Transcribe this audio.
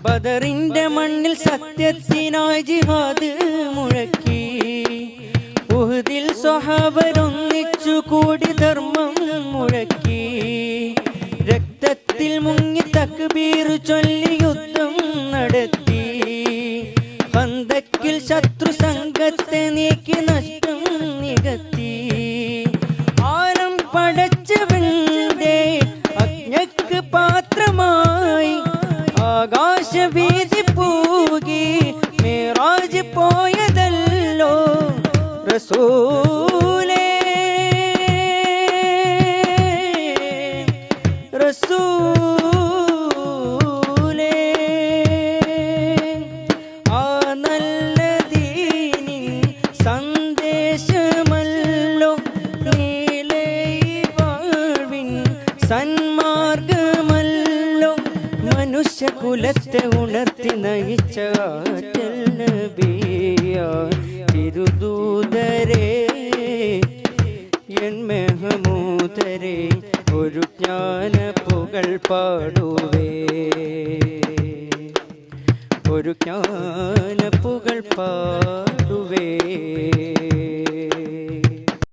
ബദറിന്റെ മണ്ണിൽ സത്യത്തിനായി ജിഹാദ് മുഴക്കി. ഉഹദിൽ സ്വഹാബരൊന്നിച്ചു കൂടി ധർമ്മം മുഴക്കി. രക്തത്തിൽ മുങ്ങി തക്ബീർ ചൊല്ലി യുദ്ധം നടത്തി. ഖന്തക്കിൽ ശത്രു സംഘത്തെ നീക്കി നഷ്ടം നികത്തി. ആരം പടച്ചവന്റെ അജ്ഞക്ക് പാത്രമായി ആകാശവീതി പൂകി മിറാജ് പോയതല്ലോ റസൂലേ റസൂലേ. ആ നല്ല ദീനിൻ സന്ദേശമല്ലോ നീലേ വാഴ്വിൻ സന്മാർഗമല്ലോ മനുഷ്യകുലത്തെ ഉണർത്തി നയിച്ച ആറ്റൽ നബിയാ തിരുദൂതരേ എൻ മെഹമൂദരേ ഒരു ജ്ഞാന പുകൾ പാടുവേ ഒരു ജ്ഞാന പുകൾ പാടുവേ.